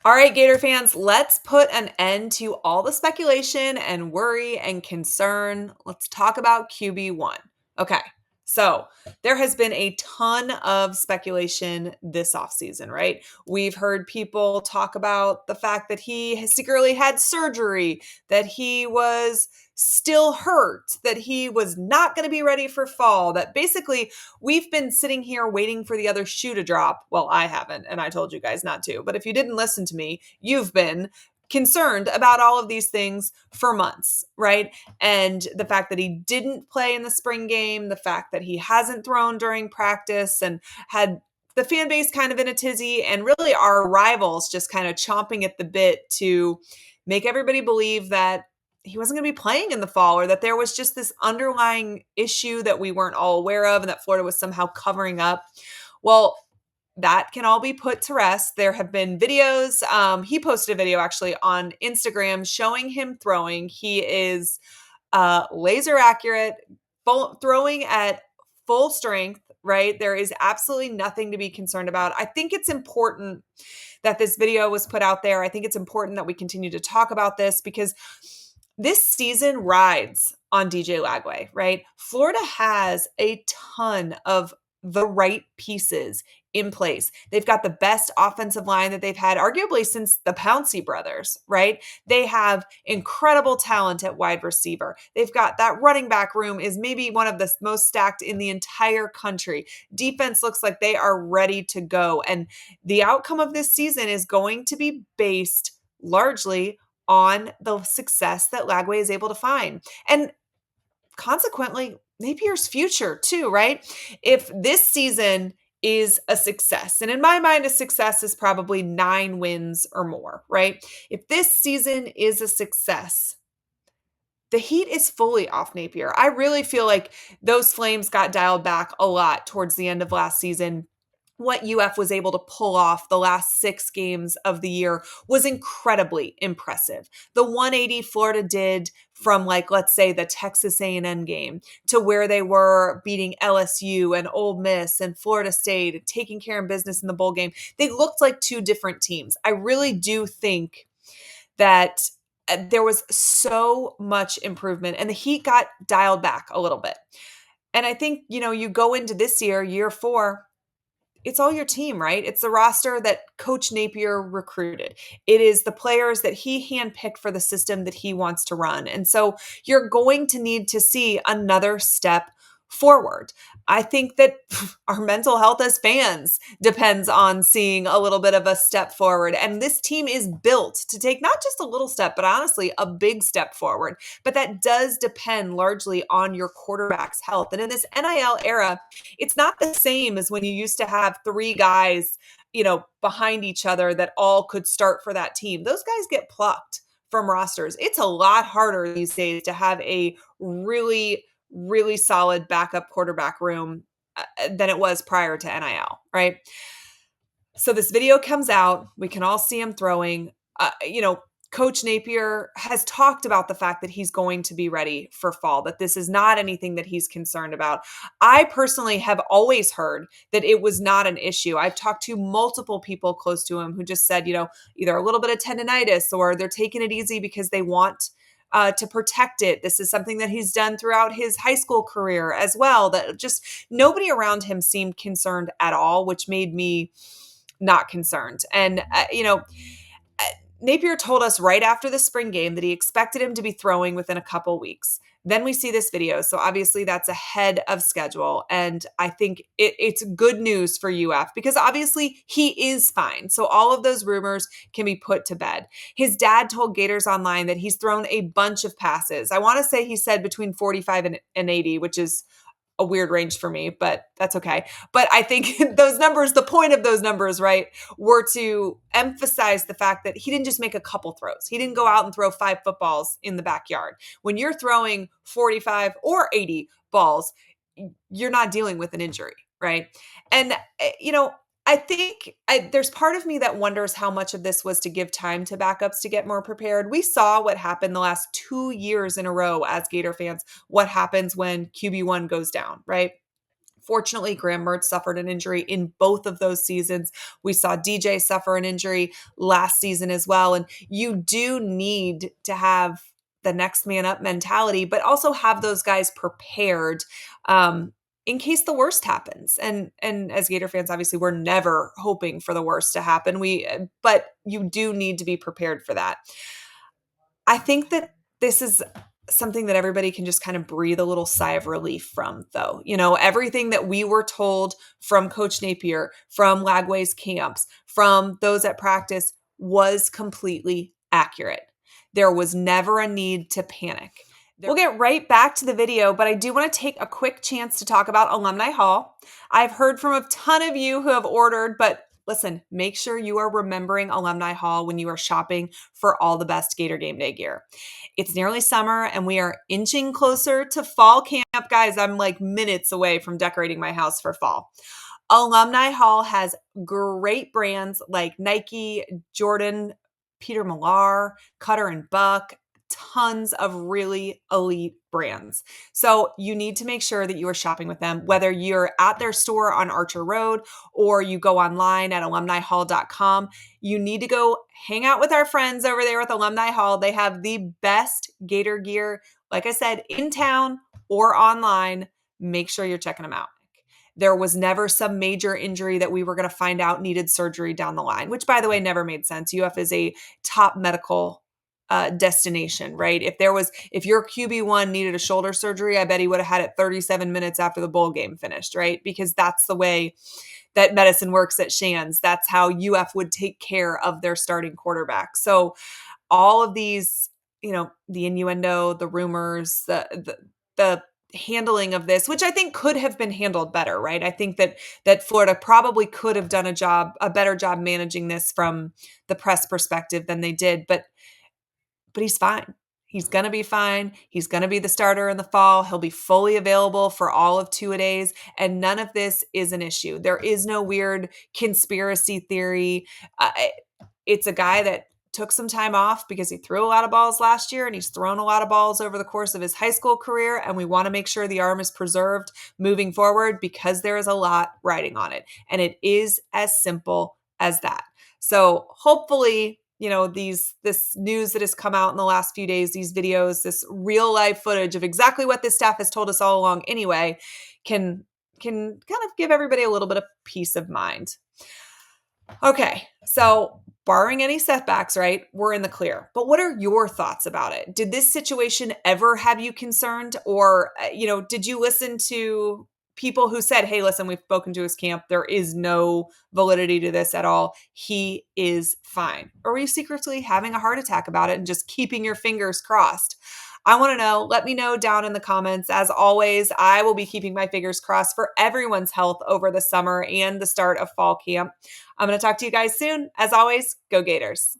All right, Gator fans, let's put an end to all the speculation and worry and concern. Let's talk about QB1. Okay, so there has been a ton of speculation this offseason, right? We've heard people talk about the fact that he has secretly had surgery, that he was still hurt, that he was not going to be ready for fall, that basically we've been sitting here waiting for the other shoe to drop. Well, I haven't, and I told you guys not to. But if you didn't listen to me, you've been concerned about all of these things for months, right? And the fact that he didn't play in the spring game, the fact that he hasn't thrown during practice and had the fan base kind of in a tizzy, and really our rivals just kind of chomping at the bit to make everybody believe that he wasn't going to be playing in the fall, or that there was just this underlying issue that we weren't all aware of and that Florida was somehow covering up. Well, that can all be put to rest. There have been videos. He posted a video actually on Instagram showing him throwing. He is laser accurate, throwing at full strength, right? There is absolutely nothing to be concerned about. I think it's important that this video was put out there. I think it's important that we continue to talk about this because this season rides on DJ Lagway, right? Florida has a ton of the right pieces in place. They've got the best offensive line that they've had arguably since the Pouncey brothers, right? They have incredible talent at wide receiver. They've got that running back room is maybe one of the most stacked in the entire country. Defense looks like they are ready to go. And the outcome of this season is going to be based largely on the success that Lagway is able to find. And consequently, Napier's future too, right? If this season is a success, and in my mind, a success is probably 9 wins or more, right? If this season is a success, the heat is fully off Napier. I really feel like those flames got dialed back a lot towards the end of last season. What UF was able to pull off the last 6 games of the year was incredibly impressive. The 180 Florida did from, like, let's say the Texas A&M game to where they were beating LSU and Ole Miss and Florida State and taking care of business in the bowl game. They looked like 2 different teams. I really do think that there was so much improvement and the heat got dialed back a little bit. And I think, you go into this year 4, it's all your team, right? It's the roster that Coach Napier recruited. It is the players that he handpicked for the system that he wants to run. And so you're going to need to see another step forward. I think that our mental health as fans depends on seeing a little bit of a step forward. And this team is built to take not just a little step, but honestly, a big step forward. But that does depend largely on your quarterback's health. And in this NIL era, it's not the same as when you used to have 3 guys, behind each other that all could start for that team. Those guys get plucked from rosters. It's a lot harder these days to have a really solid backup quarterback room than it was prior to NIL, right? So this video comes out. We can all see him throwing. Coach Napier has talked about the fact that he's going to be ready for fall, that this is not anything that he's concerned about. I personally have always heard that it was not an issue. I've talked to multiple people close to him who just said, either a little bit of tendonitis or they're taking it easy because they want to protect it. This is something that he's done throughout his high school career as well, that just nobody around him seemed concerned at all, which made me not concerned. And, Napier told us right after the spring game that he expected him to be throwing within a couple weeks. Then we see this video. So obviously that's ahead of schedule. And I think it's good news for UF because obviously he is fine. So all of those rumors can be put to bed. His dad told Gators Online that he's thrown a bunch of passes. I want to say he said between 45 and 80, which is a weird range for me, but that's okay. But I think those numbers, the point of those numbers, right, were to emphasize the fact that he didn't just make a couple throws. He didn't go out and throw 5 footballs in the backyard. When you're throwing 45 or 80 balls, you're not dealing with an injury, right? And, I think there's part of me that wonders how much of this was to give time to backups to get more prepared. We saw what happened the last 2 years in a row as Gator fans, what happens when QB1 goes down, right? Unfortunately, Graham Mertz suffered an injury in both of those seasons. We saw DJ suffer an injury last season as well. And you do need to have the next man up mentality, but also have those guys prepared in case the worst happens. And as Gator fans, obviously, we're never hoping for the worst to happen. But you do need to be prepared for that. I think that this is something that everybody can just kind of breathe a little sigh of relief from, though. Everything that we were told from Coach Napier, from Lagway's camps, from those at practice was completely accurate. There was never a need to panic. We'll get right back to the video, but I do want to take a quick chance to talk about Alumni Hall. I've heard from a ton of you who have ordered, but listen, make sure you are remembering Alumni Hall when you are shopping for all the best Gator Game Day gear. It's nearly summer and we are inching closer to fall camp. Guys, I'm like minutes away from decorating my house for fall. Alumni Hall has great brands like Nike, Jordan, Peter Millar, Cutter and Buck, tons of really elite brands. So you need to make sure that you are shopping with them, whether you're at their store on Archer Road or you go online at alumnihall.com. You need to go hang out with our friends over there with Alumni Hall. They have the best Gator gear, like I said, in town or online. Make sure you're checking them out. There was never some major injury that we were going to find out needed surgery down the line, which, by the way, never made sense. UF is a top medical destination, right? If your QB1 needed a shoulder surgery, I bet he would have had it 37 minutes after the bowl game finished, right? Because that's the way that medicine works at Shands. That's how UF would take care of their starting quarterback. So all of these, the innuendo, the rumors, the handling of this, which I think could have been handled better, right? I think that Florida probably could have done a better job managing this from the press perspective than they did, but he's fine. He's going to be fine. He's going to be the starter in the fall. He'll be fully available for all of two-a-days, and none of this is an issue. There is no weird conspiracy theory. It's a guy that took some time off because he threw a lot of balls last year and he's thrown a lot of balls over the course of his high school career. And we want to make sure the arm is preserved moving forward because there is a lot riding on it. And it is as simple as that. So hopefully, this news that has come out in the last few days, these videos, this real life footage of exactly what this staff has told us all along anyway, can kind of give everybody a little bit of peace of mind. Okay, so barring any setbacks, right, we're in the clear. But what are your thoughts about it? Did this situation ever have you concerned? Or, did you listen to people who said, hey, listen, we've spoken to his camp. There is no validity to this at all. He is fine. Or were you secretly having a heart attack about it and just keeping your fingers crossed? I want to know. Let me know down in the comments. As always, I will be keeping my fingers crossed for everyone's health over the summer and the start of fall camp. I'm going to talk to you guys soon. As always, go Gators.